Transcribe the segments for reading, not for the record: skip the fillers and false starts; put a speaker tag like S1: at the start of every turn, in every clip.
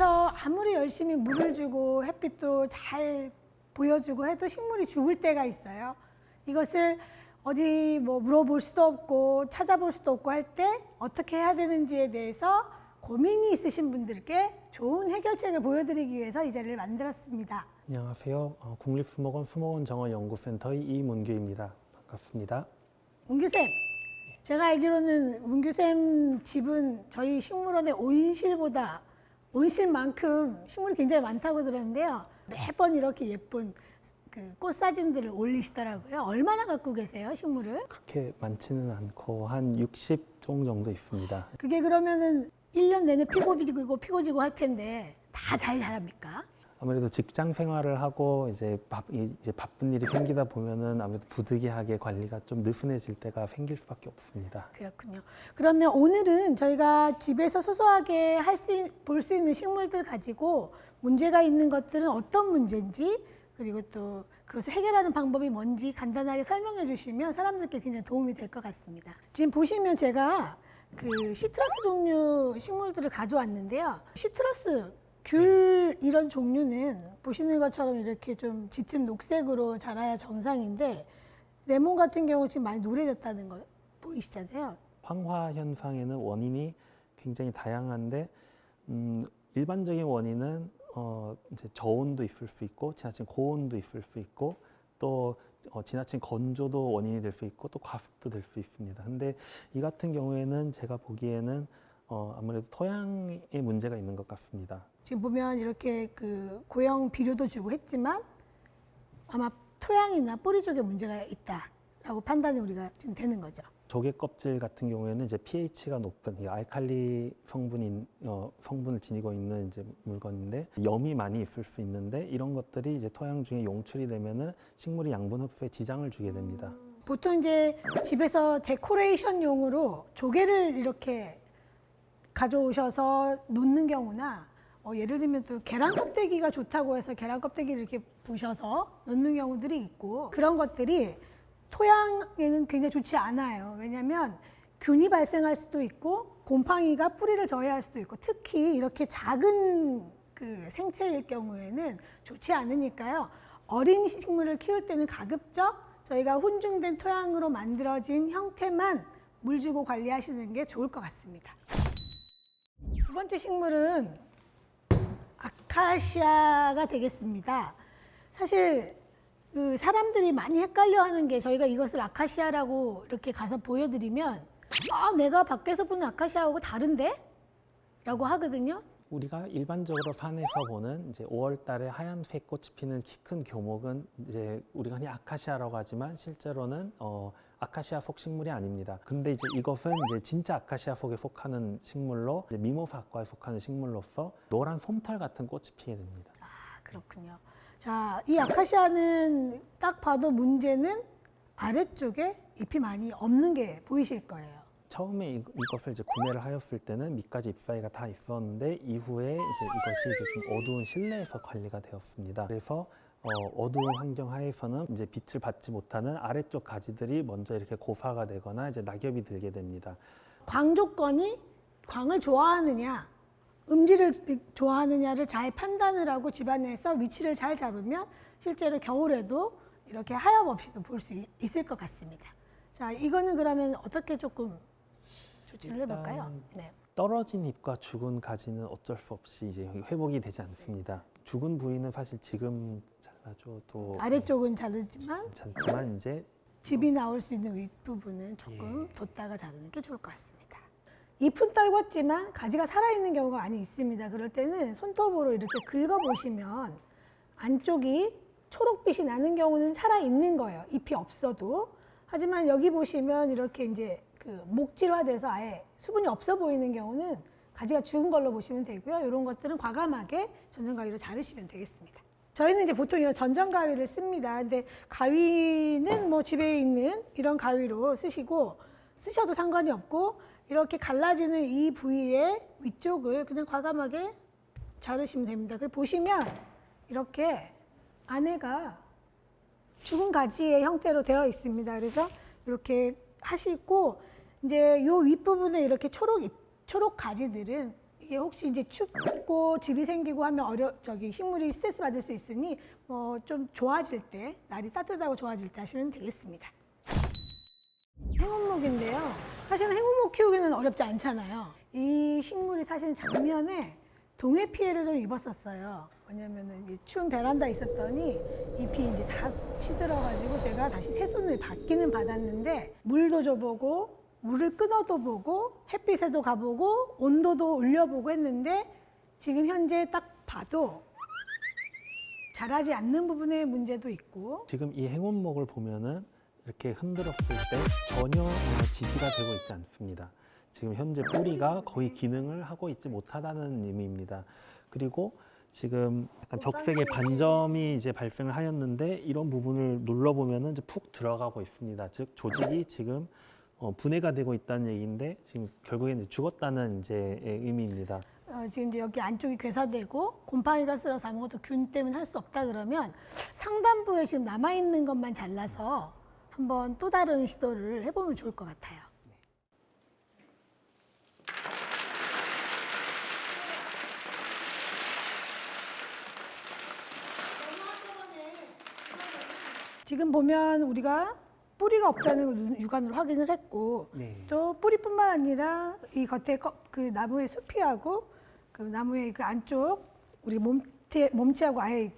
S1: 그래서 아무리 열심히 물을 주고 햇빛도 잘 보여주고 해도 식물이 죽을 때가 있어요. 이것을 어디 뭐 물어볼 수도 없고 찾아볼 수도 없고 할 때 어떻게 해야 되는지에 대해서 고민이 있으신 분들께 좋은 해결책을 보여드리기 위해서 이 자리를 만들었습니다.
S2: 안녕하세요. 국립수목원 수목원정원연구센터의 이문규입니다. 반갑습니다.
S1: 문규쌤, 제가 알기로는 문규쌤 집은 저희 식물원의 온실만큼 식물이 굉장히 많다고 들었는데요. 매번 이렇게 예쁜 그 꽃 사진들을 올리시더라고요. 얼마나 갖고 계세요, 식물을?
S2: 그렇게 많지는 않고 한 60종 정도 있습니다.
S1: 그게 그러면은 1년 내내 피고 지고 할 텐데 다 잘 자랍니까?
S2: 아무래도 직장 생활을 하고 이제 바쁜 일이 생기다 보면은 아무래도 부득이하게 관리가 좀 느슨해질 때가 생길 수밖에 없습니다.
S1: 그렇군요. 그러면 오늘은 저희가 집에서 소소하게 볼 수 있는 식물들 가지고 문제가 있는 것들은 어떤 문제인지, 그리고 또 그것을 해결하는 방법이 뭔지 간단하게 설명해 주시면 사람들께 굉장히 도움이 될 것 같습니다. 지금 보시면 제가 그 시트러스 종류 식물들을 가져왔는데요. 시트러스, 귤 이런 종류는 보시는 것처럼 이렇게 좀 짙은 녹색으로 자라야 정상인데, 레몬 같은 경우 지금 많이 노래졌다는 거 보이시잖아요.
S2: 황화 현상에는 원인이 굉장히 다양한데 일반적인 원인은 이제 저온도 있을 수 있고 지나친 고온도 있을 수 있고 또 지나친 건조도 원인이 될 수 있고 또 과습도 될 수 있습니다. 근데 이 같은 경우에는 제가 보기에는 아무래도 토양에 문제가 있는 것 같습니다.
S1: 지금 보면 이렇게 그 고형 비료도 주고 했지만 아마 토양이나 뿌리 쪽에 문제가 있다라고 판단이 우리가 지금 되는 거죠.
S2: 조개 껍질 같은 경우에는 이제 pH가 높은 이 알칼리 성분을 지니고 있는 이제 물건인데 염이 많이 있을 수 있는데 이런 것들이 이제 토양 중에 용출이 되면은 식물이 양분 흡수에 지장을 주게 됩니다.
S1: 보통 이제 집에서 데코레이션용으로 조개를 이렇게 가져오셔서 놓는 경우나 예를 들면 또 계란 껍데기가 좋다고 해서 계란 껍데기를 이렇게 부셔서 넣는 경우들이 있고, 그런 것들이 토양에는 굉장히 좋지 않아요. 왜냐하면 균이 발생할 수도 있고 곰팡이가 뿌리를 저해할 수도 있고, 특히 이렇게 작은 그 생체일 경우에는 좋지 않으니까요. 어린 식물을 키울 때는 가급적 저희가 혼중된 토양으로 만들어진 형태만 물 주고 관리하시는 게 좋을 것 같습니다. 두 번째 식물은 아카시아가 되겠습니다. 사실 그 사람들이 많이 헷갈려하는 게, 저희가 이것을 아카시아라고 이렇게 가서 보여드리면 내가 밖에서 보는 아카시아하고 다른데? 라고 하거든요.
S2: 우리가 일반적으로 산에서 보는 이제 5월 달에 하얀색 꽃이 피는 키 큰 교목은 이제 우리가 흔히 아카시아라고 하지만 실제로는 아카시아 속 식물이 아닙니다. 근데 이제 이것은 이제 진짜 아카시아 속에 속하는 식물로 이제 미모사과에 속하는 식물로서 노란 솜털 같은 꽃이 피게 됩니다.
S1: 그렇군요. 자, 이 아카시아는 딱 봐도 문제는 아래쪽에 잎이 많이 없는 게 보이실 거예요.
S2: 처음에 이것을 이제 구매를 하였을 때는 밑가지 잎사이가 다 있었는데 이후에 이제 이것이 이제 좀 어두운 실내에서 관리가 되었습니다. 그래서 어두운 환경 하에서는 이제 빛을 받지 못하는 아래쪽 가지들이 먼저 이렇게 고사가 되거나 이제 낙엽이 들게 됩니다.
S1: 광 조건이 광을 좋아하느냐, 음지를 좋아하느냐를 잘 판단을 하고 집안에서 위치를 잘 잡으면 실제로 겨울에도 이렇게 하엽 없이도 볼 수 있을 것 같습니다. 자, 이거는 그러면 어떻게 조금 조치를 해볼까요? 네.
S2: 떨어진 잎과 죽은 가지는 어쩔 수 없이 이제 회복이 되지 않습니다. 죽은 부위는 사실 지금 잘라줘도
S1: 아래쪽은 자르지만
S2: 괜찮지만 이제
S1: 즙이 나올 수 있는 윗부분은 조금 뒀다가 자르는 게 좋을 것 같습니다. 잎은 떨궜지만 가지가 살아있는 경우가 많이 있습니다. 그럴 때는 손톱으로 이렇게 긁어보시면 안쪽이 초록빛이 나는 경우는 살아있는 거예요. 잎이 없어도. 하지만 여기 보시면 이렇게 이제 그 목질화돼서 아예 수분이 없어 보이는 경우는 가지가 죽은 걸로 보시면 되고요. 이런 것들은 과감하게 전정가위로 자르시면 되겠습니다. 저희는 이제 보통 이런 전정가위를 씁니다. 근데 가위는 뭐 집에 있는 이런 가위로 쓰셔도 상관이 없고, 이렇게 갈라지는 이 부위의 위쪽을 그냥 과감하게 자르시면 됩니다. 그리고 보시면 이렇게 안에가 죽은 가지의 형태로 되어 있습니다. 그래서 이렇게 하시고, 이제 요 윗부분에 이렇게 초록 가지들은 이게 혹시 이제 춥고 집이 생기고 하면 식물이 스트레스 받을 수 있으니 좀 좋아질 때, 날이 따뜻하고 좋아질 때 하시면 되겠습니다. 행운목인데요. 사실은 행운목 키우기는 어렵지 않잖아요. 이 식물이 사실 작년에 동해 피해를 좀 입었었어요. 왜냐면은 추운 베란다에 있었더니 잎이 이제 다 시들어가지고 제가 다시 새순을 받기는 받았는데 물도 줘보고 물을 끊어도 보고 햇빛에도 가보고 온도도 올려보고 했는데 지금 현재 딱 봐도 자라지 않는 부분의 문제도 있고
S2: 지금 이 행운목을 보면은 이렇게 흔들었을 때 전혀 지지가 되고 있지 않습니다. 지금 현재 뿌리가 거의 기능을 하고 있지 못하다는 의미입니다. 그리고 지금 약간 적색의 반점이 이제 발생을 하였는데 이런 부분을 눌러보면은 이제 푹 들어가고 있습니다. 즉 조직이 지금 분해가 되고 있다는 얘기인데 지금 결국엔 이제 죽었다는 이제 의미입니다.
S1: 지금 이제 여기 안쪽이 괴사되고 곰팡이가 쓸어서 아무것도 균 때문에 할 수 없다 그러면 상단부에 지금 남아있는 것만 잘라서 한번 또 다른 시도를 해보면 좋을 것 같아요. 지금 보면 우리가 뿌리가 없다는 걸 육안으로 확인을 했고
S2: 네.
S1: 또 뿌리뿐만 아니라 이 겉에 그 나무의 수피하고 그 나무의 그 안쪽 우리 몸체하고 아예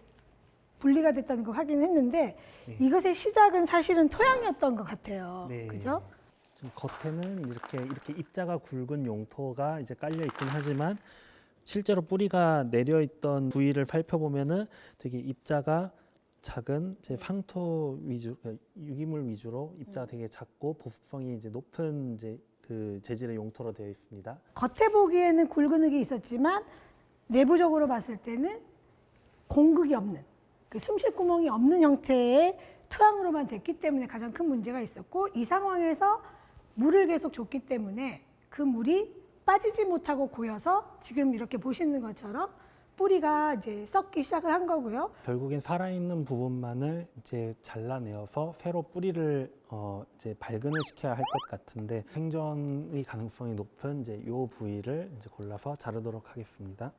S1: 분리가 됐다는 걸 확인했는데
S2: 네.
S1: 이것의 시작은 사실은 토양이었던 것 같아요.
S2: 네.
S1: 그죠?
S2: 지금 겉에는 이렇게 입자가 굵은 용토가 이제 깔려 있긴 하지만 실제로 뿌리가 내려 있던 부위를 살펴보면은 되게 입자가 작은 이제 황토 위주, 유기물 위주로 입자가 되게 작고 보습성이 이제 높은 이제 그 재질의 용토로 되어 있습니다.
S1: 겉에 보기에는 굵은 흙이 있었지만 내부적으로 봤을 때는 공극이 없는 그 숨쉴 구멍이 없는 형태의 토양으로만 됐기 때문에 가장 큰 문제가 있었고 이 상황에서 물을 계속 줬기 때문에 그 물이 빠지지 못하고 고여서 지금 이렇게 보시는 것처럼 뿌리가 이제 썩기 시작을 한 거고요.
S2: 결국엔 살아있는 부분만을 이제 잘라내어서 새로 뿌리를 이제 발근을 시켜야 할 것 같은데 생존의 가능성이 높은 이제 이 부위를 이제 골라서 자르도록 하겠습니다.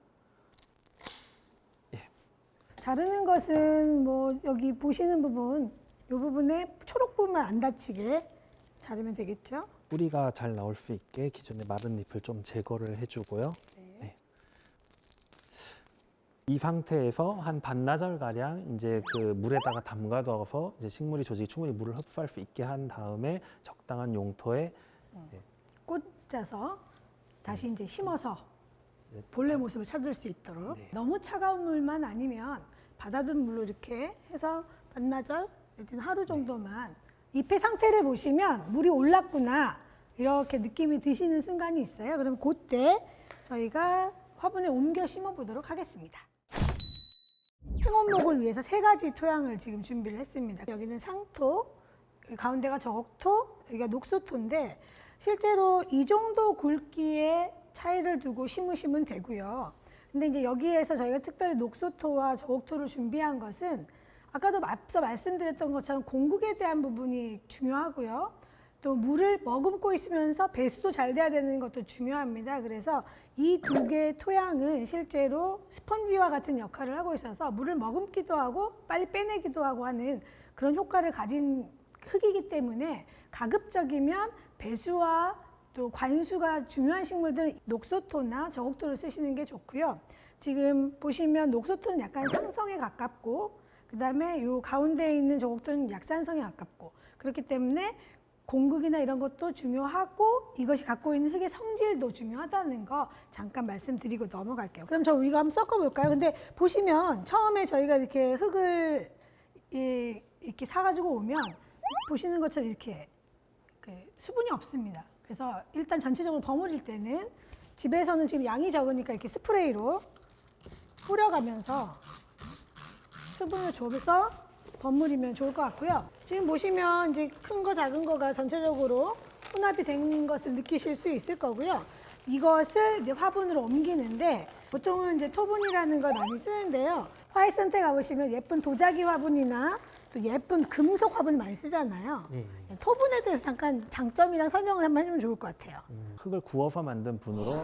S1: 자르는 것은 뭐 여기 보시는 부분, 이 부분에 초록 부분만 안 다치게 자르면 되겠죠.
S2: 뿌리가 잘 나올 수 있게 기존의 마른 잎을 좀 제거를 해주고요. 네. 이 상태에서 한 반나절 가량 이제 그 물에다가 담가둬서 이제 식물이 조직이 충분히 물을 흡수할 수 있게 한 다음에 적당한 용토에
S1: 꽂아서 다시 이제 심어서
S2: 네.
S1: 본래 모습을 찾을 수 있도록
S2: 네.
S1: 너무 차가운 물만 아니면 받아둔 물로 이렇게 해서 반나절 내지는 하루 정도만 잎의 상태를 보시면 물이 올랐구나 이렇게 느낌이 드시는 순간이 있어요. 그럼 그때 저희가 화분에 옮겨 심어 보도록 하겠습니다. 행원목을 위해서 3가지 토양을 지금 준비를 했습니다. 여기는 상토, 가운데가 적토, 여기가 녹수토인데 실제로 이 정도 굵기의 차이를 두고 심으시면 되고요. 근데 이제 여기에서 저희가 특별히 녹수토와 적옥토를 준비한 것은 아까도 앞서 말씀드렸던 것처럼 공국에 대한 부분이 중요하고요. 또 물을 머금고 있으면서 배수도 잘 돼야 되는 것도 중요합니다. 그래서 이 2개의 토양은 실제로 스펀지와 같은 역할을 하고 있어서 물을 머금기도 하고 빨리 빼내기도 하고 하는 그런 효과를 가진 흙이기 때문에 가급적이면 배수와 또 관수가 중요한 식물들은 녹소토나 저곡토를 쓰시는 게 좋고요. 지금 보시면 녹소토는 약간 상성에 가깝고 그다음에 이 가운데에 있는 저곡토는 약산성에 가깝고 그렇기 때문에 공극이나 이런 것도 중요하고 이것이 갖고 있는 흙의 성질도 중요하다는 거 잠깐 말씀드리고 넘어갈게요. 그럼 저 이거 한번 섞어볼까요? 근데 보시면 처음에 저희가 이렇게 흙을 이렇게 사가지고 오면 보시는 것처럼 이렇게 수분이 없습니다. 그래서 일단 전체적으로 버무릴 때는 집에서는 지금 양이 적으니까 이렇게 스프레이로 뿌려가면서 수분을 줘서 버무리면 좋을 것 같고요. 지금 보시면 이제 큰 거 작은 거가 전체적으로 혼합이 된 것을 느끼실 수 있을 거고요. 이것을 이제 화분으로 옮기는데 보통은 이제 토분이라는 걸 많이 쓰는데요. 화훼센터에 가보시면 예쁜 도자기 화분이나 또 예쁜 금속 화분 많이 쓰잖아요. 토분에 대해서 잠깐 장점이랑 설명을 한번 해주면 좋을 것 같아요.
S2: 흙을 구워서 만든 분으로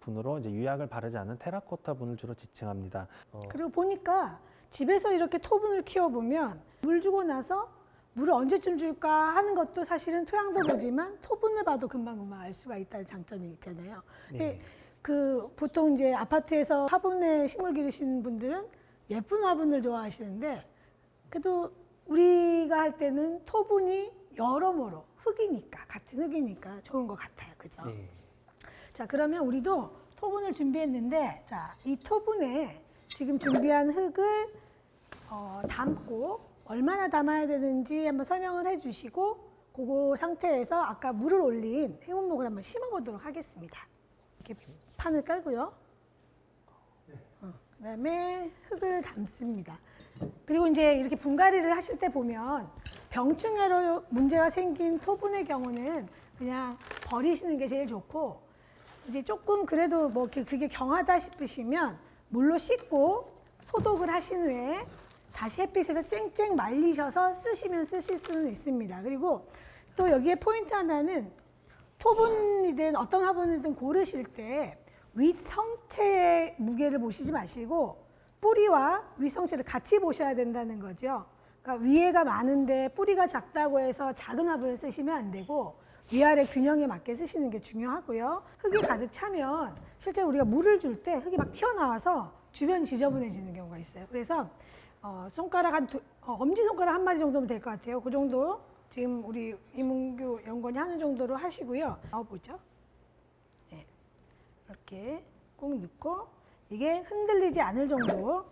S2: 분으로 이제 유약을 바르지 않은 테라코타 분을 주로 지칭합니다.
S1: 그리고 보니까 집에서 이렇게 토분을 키워보면 물 주고 나서 물을 언제쯤 줄까 하는 것도 사실은 토양도 보지만 토분을 봐도 금방금방 알 수가 있다는 장점이 있잖아요. 근데
S2: 네.
S1: 그 보통 이제 아파트에서 화분에 식물 기르시는 분들은 예쁜 화분을 좋아하시는데 그래도 우리가 할 때는 토분이 여러모로 흙이니까 같은 흙이니까 좋은 것 같아요. 그죠?
S2: 네.
S1: 자, 그러면 우리도 토분을 준비했는데 자, 이 토분에 지금 준비한 흙을 담고 얼마나 담아야 되는지 한번 설명을 해주시고 그거 상태에서 아까 물을 올린 해운목을 한번 심어보도록 하겠습니다. 이렇게 판을 깔고요. 그다음에 흙을 담습니다. 그리고 이제 이렇게 분갈이를 하실 때 보면 병충해로 문제가 생긴 토분의 경우는 그냥 버리시는 게 제일 좋고 이제 조금 그래도 뭐 그게 경하다 싶으시면 물로 씻고 소독을 하신 후에 다시 햇빛에서 쨍쨍 말리셔서 쓰시면 쓰실 수는 있습니다. 그리고 또 여기에 포인트 하나는 토분이든 어떤 화분이든 고르실 때 윗성체의 무게를 보시지 마시고 뿌리와 윗성체를 같이 보셔야 된다는 거죠. 그러니까 위에가 많은데 뿌리가 작다고 해서 작은 화분을 쓰시면 안 되고 위아래 균형에 맞게 쓰시는 게 중요하고요. 흙이 가득 차면 실제로 우리가 물을 줄 때 흙이 막 튀어나와서 주변이 지저분해지는 경우가 있어요. 그래서 손가락 엄지손가락 한 마디 정도면 될 것 같아요. 그 정도 지금 우리 이문규 연구원이 하는 정도로 하시고요. 넣어보죠. 네. 이렇게 꾹 넣고 이게 흔들리지 않을 정도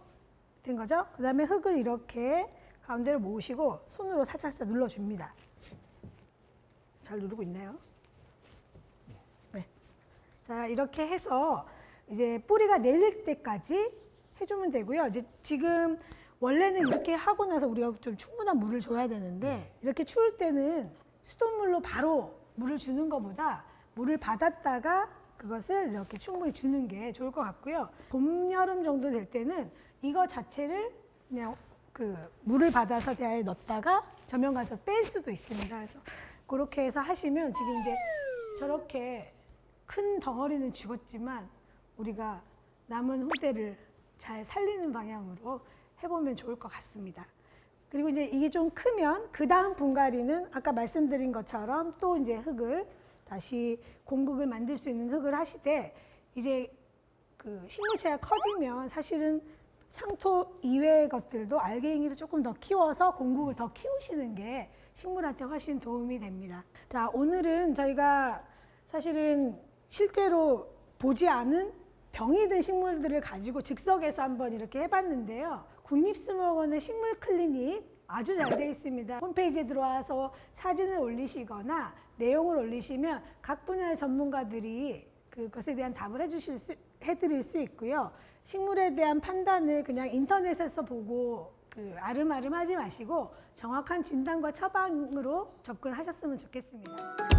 S1: 된 거죠. 그 다음에 흙을 이렇게 가운데로 모으시고 손으로 살짝 눌러줍니다. 잘 누르고 있나요? 네. 자, 이렇게 해서 이제 뿌리가 내릴 때까지 해주면 되고요. 이제 지금 원래는 이렇게 하고 나서 우리가 좀 충분한 물을 줘야 되는데 이렇게 추울 때는 수돗물로 바로 물을 주는 것보다 물을 받았다가 그것을 이렇게 충분히 주는 게 좋을 것 같고요. 봄, 여름 정도 될 때는 이거 자체를 그냥 그 물을 받아서 대야에 넣었다가 저면 가서 뺄 수도 있습니다. 그래서 그렇게 해서 하시면 지금 이제 저렇게 큰 덩어리는 죽었지만 우리가 남은 후대를 잘 살리는 방향으로 해보면 좋을 것 같습니다. 그리고 이제 이게 좀 크면 그 다음 분갈이는 아까 말씀드린 것처럼 또 이제 흙을 다시 공극을 만들 수 있는 흙을 하시되 이제 그 식물체가 커지면 사실은 상토 이외의 것들도 알갱이를 조금 더 키워서 공극을 더 키우시는 게 식물한테 훨씬 도움이 됩니다. 자, 오늘은 저희가 사실은 실제로 보지 않은 병이 든 식물들을 가지고 즉석에서 한번 이렇게 해봤는데요. 국립수목원의 식물 클리닉 아주 잘 되어 있습니다. 홈페이지에 들어와서 사진을 올리시거나 내용을 올리시면 각 분야의 전문가들이 그것에 대한 답을 해드릴 수 있고요. 식물에 대한 판단을 그냥 인터넷에서 보고 아름아름 하지 마시고 정확한 진단과 처방으로 접근하셨으면 좋겠습니다.